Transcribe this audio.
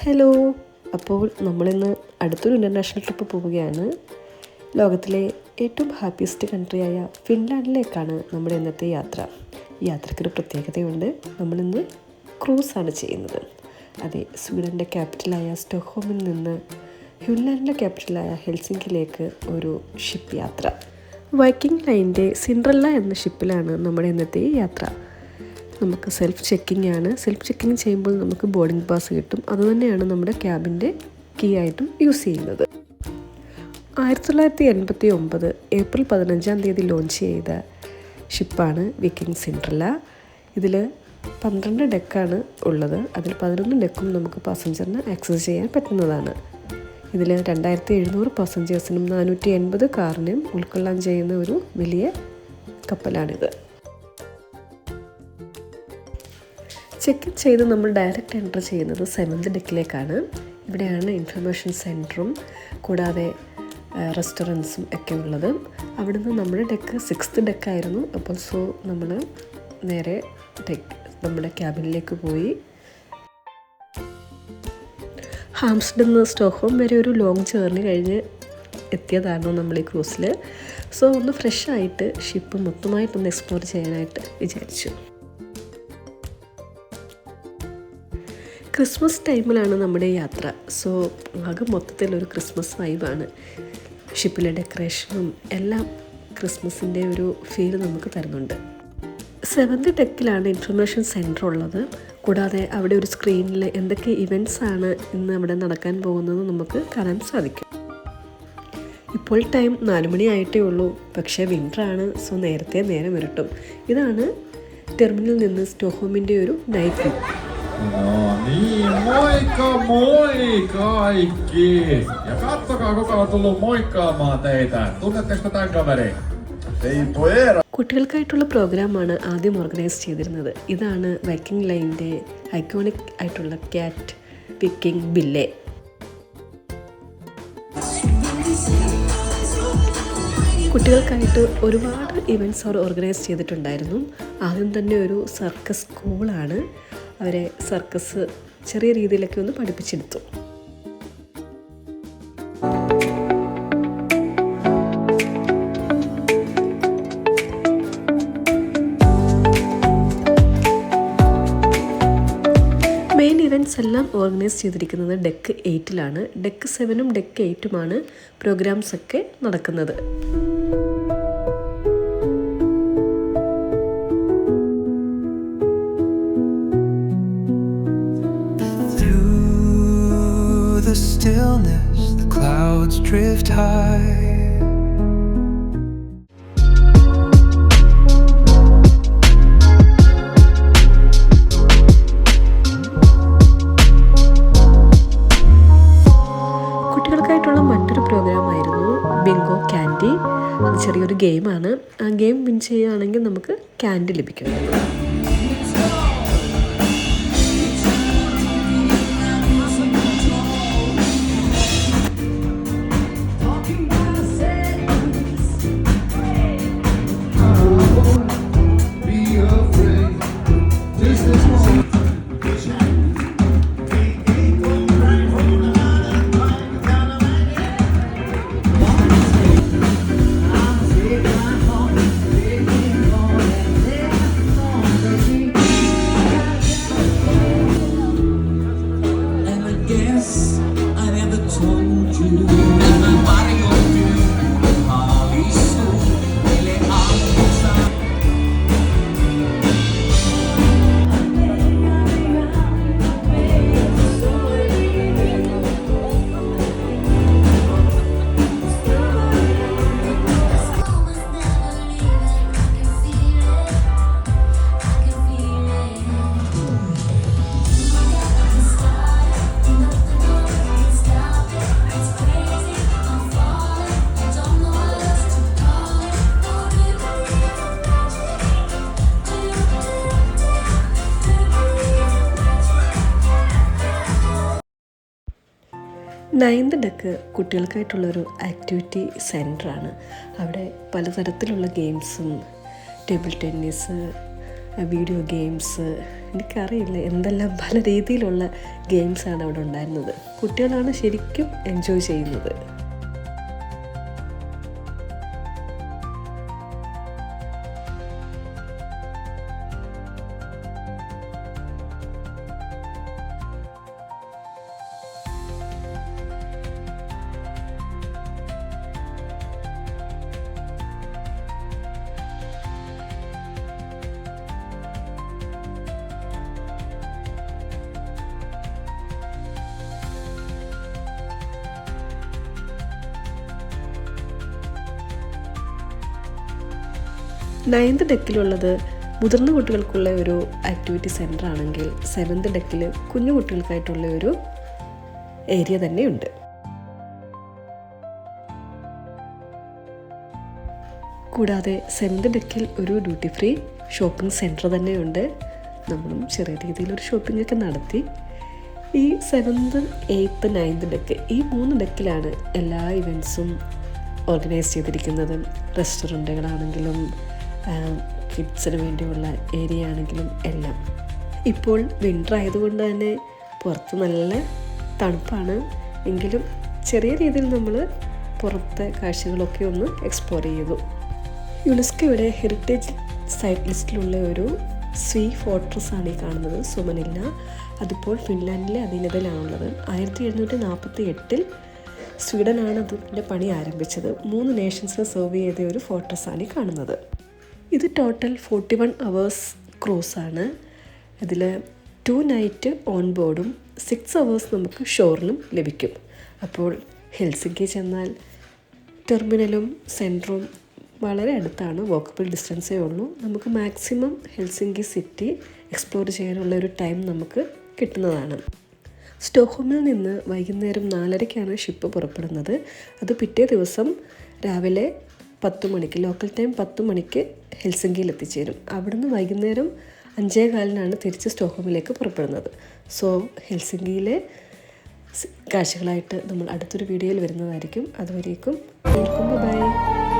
Hello. അപ്പോൾ നമ്മളിന്ന് അടുത്തൊരു ഇൻ്റർനാഷണൽ ട്രിപ്പ് പോവുകയാണ്. ലോകത്തിലെ ഏറ്റവും ഹാപ്പിയസ്റ്റ് കൺട്രിയായ ഫിൻലാൻഡിലേക്കാണ് നമ്മുടെ ഇന്നത്തെ യാത്ര. ഈ യാത്രയ്ക്കൊരു പ്രത്യേകതയുണ്ട്. നമ്മളിന്ന് ക്രൂസാണ് ചെയ്യുന്നത്. അതെ, സ്വീഡൻ്റെ ക്യാപിറ്റലായ സ്റ്റോക്ക്ഹോമിൽ നിന്ന് ഫിൻലാൻഡിൻ്റെ ക്യാപിറ്റലായ ഹെൽസിങ്കിലേക്ക് ഒരു ഷിപ്പ് യാത്ര. വൈക്കിംഗ് ലൈൻ്റെ സിൻഡ്രല്ല എന്ന ഷിപ്പിലാണ് നമ്മുടെ ഇന്നത്തെ യാത്ര. നമുക്ക് സെൽഫ് ചെക്കിംഗ് ആണ്. സെൽഫ് ചെക്കിംഗ് ചെയ്യുമ്പോൾ നമുക്ക് ബോർഡിംഗ് പാസ് കിട്ടും. അതുതന്നെയാണ് നമ്മുടെ ക്യാബിൻ്റെ കീ ആയിട്ടും യൂസ് ചെയ്യുന്നത്. 1989 ഏപ്രിൽ 15 ലോഞ്ച് ചെയ്ത ഷിപ്പാണ് വിക്കിംഗ് സിൻഡ്രല്ല. ഇതിൽ 12 ഡെക്കാണ് ഉള്ളത്. അതിൽ 11 ഡെക്കും നമുക്ക് പാസഞ്ചറിന് ആക്സസ് ചെയ്യാൻ പറ്റുന്നതാണ്. ഇതിൽ 2700 പാസഞ്ചേഴ്സിനും 480 കാറിനും ഉൾക്കൊള്ളാൻ ചെയ്യുന്ന ഒരു വലിയ കപ്പലാണിത്. ചെക്ക് ഇൻ ചെയ്ത് നമ്മൾ ഡയറക്റ്റ് എൻ്റർ ചെയ്യുന്നത് 7th ഡെക്കിലേക്കാണ്. ഇവിടെയാണ് ഇൻഫർമേഷൻ സെൻറ്ററും കൂടാതെ റെസ്റ്റോറൻറ്റ്സും ഒക്കെ ഉള്ളത്. അവിടുന്ന് നമ്മുടെ ഡെക്ക് 6th ഡെക്കായിരുന്നു. അപ്പോൾ നമ്മൾ നേരെ നമ്മുടെ ക്യാബിനിലേക്ക് പോയി. ഹാംസ്റ്റഡിൽ നിന്ന് സ്റ്റോക്ക്ഹോം വരെ ഒരു ലോങ് ജേർണി കഴിഞ്ഞ് എത്തിയതായിരുന്നു നമ്മൾ ഈ ക്രൂസിൽ. ഒന്ന് ഫ്രഷായിട്ട് ഷിപ്പ് മൊത്തമായിട്ടൊന്ന് എക്സ്പ്ലോർ ചെയ്യാനായിട്ട് വിചാരിച്ചു. ക്രിസ്മസ് ടൈമിലാണ് നമ്മുടെ യാത്ര. ആകെ മൊത്തത്തിലൊരു ക്രിസ്മസ് വൈബാണ്. ഷിപ്പിലെ ഡെക്കറേഷനും എല്ലാം ക്രിസ്മസിൻ്റെ ഒരു ഫീൽ നമുക്ക് തരുന്നുണ്ട്. 7th ഡെക്കിലാണ് ഇൻഫർമേഷൻ സെൻറ്റർ ഉള്ളത്. കൂടാതെ അവിടെ ഒരു സ്ക്രീനിൽ എന്തൊക്കെ ഇവൻറ്റ്സ് ആണ് ഇന്ന് അവിടെ നടക്കാൻ പോകുന്നത് നമുക്ക് കാണാൻ സാധിക്കും. ഇപ്പോൾ ടൈം 4 മണി ആയിട്ടേ ഉള്ളൂ. പക്ഷേ വിൻ്ററാണ്. നേരത്തെ നേരം ഇരട്ടും. ഇതാണ് ടെർമിനലിൽ നിന്ന് സ്റ്റോക്ക്ഹോമിൻ്റെ ഒരു night view. Moikka moi kaikki! Ja katsokaa kuka on tullut moikkaamaan teitä. Tunnetteko tämän kaverin? കുട്ടികൾക്കായിട്ടുള്ള പ്രോഗ്രാമാണ് ആദ്യം ഓർഗനൈസ് ചെയ്തിരുന്നത്. ഇതാണ് വൈക്കിംഗ് ലൈൻ്റെ ഐക്കോണിക് ആയിട്ടുള്ള ക്യാറ്റ് പിക്കിംഗ് ബില്ലെ. കുട്ടികൾക്കായിട്ട് ഒരുപാട് ഇവൻറ്റ്സ് അവർ ഓർഗനൈസ് ചെയ്തിട്ടുണ്ടായിരുന്നു. ആദ്യം തന്നെ ഒരു സർക്കസ് സ്കൂളാണ്. അവരെ സർക്കസ് ചെറിയ രീതിയിലൊക്കെ ഒന്ന് പഠിപ്പിച്ചെടുത്തു. മെയിൻ ഇവൻറ്റ്സ് എല്ലാം ഓർഗനൈസ് ചെയ്തിരിക്കുന്നത് ഡെക്ക് 8ലാണ്. ഡെക്ക് 7ഉം ഡെക്ക് 8ഉമാണ് പ്രോഗ്രാംസ് ഒക്കെ നടക്കുന്നത്. Stillness, the clouds drift high. കുട്ടികൾക്കായിട്ടുള്ള മറ്റൊരു പ്രോഗ്രാമായിരുന്നു ബിങ്കോ ക്യാൻഡി. അത് ചെറിയൊരു ഗെയിമാണ്. ആ ഗെയിം വിൻ ചെയ്യുകയാണെങ്കിൽ നമുക്ക് ക്യാൻഡി ലഭിക്കും. നയൻത് ഡെക്ക് കുട്ടികൾക്കായിട്ടുള്ളൊരു ആക്ടിവിറ്റി സെൻറ്ററാണ്. അവിടെ പലതരത്തിലുള്ള ഗെയിംസും ടേബിൾ ടെന്നീസ്, വീഡിയോ ഗെയിംസ്, എനിക്കറിയില്ല എന്തെല്ലാം പല രീതിയിലുള്ള ഗെയിംസാണ് അവിടെ ഉണ്ടായിരുന്നത്. കുട്ടികളാണ് ശരിക്കും എൻജോയ് ചെയ്യുന്നത്. നയൻത് ഡെക്കിലുള്ളത് മുതിർന്ന കുട്ടികൾക്കുള്ള ഒരു ആക്ടിവിറ്റി സെൻറ്റർ ആണെങ്കിൽ 7th ഡെക്കിൽ കുഞ്ഞു കുട്ടികൾക്കായിട്ടുള്ള ഒരു ഏരിയ തന്നെയുണ്ട്. കൂടാതെ 7th ഡെക്കിൽ ഒരു ഡ്യൂട്ടി ഫ്രീ ഷോപ്പിംഗ് സെൻറ്റർ തന്നെയുണ്ട്. നമ്മളും ചെറിയ രീതിയിലൊരു ഷോപ്പിംഗ് ഒക്കെ നടത്തി. ഈ 7th, 8th, 9th ഡെക്ക്, ഈ 3 ഡെക്കിലാണ് എല്ലാ ഇവൻറ്റ്സും ഓർഗനൈസ് ചെയ്തിരിക്കുന്നത്. റെസ്റ്റോറൻറ്റുകളാണെങ്കിലും കിഡ്സിന് വേണ്ടിയുള്ള ഏരിയ ആണെങ്കിലും എല്ലാം. ഇപ്പോൾ വിൻ്റർ ആയതുകൊണ്ട് തന്നെ പുറത്ത് നല്ല തണുപ്പാണ്. എങ്കിലും ചെറിയ രീതിയിൽ നമ്മൾ പുറത്തെ കാഴ്ചകളൊക്കെ ഒന്ന് എക്സ്പ്ലോർ ചെയ്തു. യുനെസ്കോയുടെ ഹെറിറ്റേജ് സൈറ്റ് ലിസ്റ്റിലുള്ള ഒരു സ്വീ ഫോർട്രസ് ആണ് ഈ കാണുന്നത്, സുമനില്ല. അതിപ്പോൾ ഫിൻലാൻഡിലെ അധീനതയിലാണുള്ളത്. 1748 സ്വീഡനാണ് അതിൻ്റെ പണി ആരംഭിച്ചത്. 3 നേഷൻസിനെ സെർവ് ചെയ്ത ഒരു ഫോർട്രസ്സാണ് ഈ കാണുന്നത്. ഇത് ടോട്ടൽ 41 hours ക്രൂസാണ്. ഇതിൽ 2 night ഓൺ ബോർഡും 6 hours നമുക്ക് ഷോറിലും ലഭിക്കും. അപ്പോൾ ഹെൽസിങ്കി ചെന്നാൽ ടെർമിനലും സെൻറ്ററും വളരെ അടുത്താണ്, വോക്കബിൾ ഡിസ്റ്റൻസേ ഉള്ളൂ. നമുക്ക് മാക്സിമം ഹെൽസിങ്കി സിറ്റി എക്സ്പ്ലോർ ചെയ്യാനുള്ള ഒരു ടൈം നമുക്ക് കിട്ടുന്നതാണ്. സ്റ്റോക്ക്ഹോമിൽ നിന്ന് വൈകുന്നേരം 4:30 ഷിപ്പ് പുറപ്പെടുന്നത്. അത് പിറ്റേ ദിവസം രാവിലെ 10 മണിക്ക്, ലോക്കൽ ടൈം 10 മണിക്ക് ഹെൽസിങ്കിയിൽ എത്തിച്ചേരും. അവിടുന്ന് വൈകുന്നേരം 5:15 തിരിച്ച് സ്റ്റോക്ക്ഹോമിലേക്ക് പുറപ്പെടുന്നത്. സോ ഹെൽസിങ്കിയിലെ കാഴ്ചകളായിട്ട് നമ്മൾ അടുത്തൊരു വീഡിയോയിൽ വരുന്നതായിരിക്കും. അതുവരേക്കും ബൈ.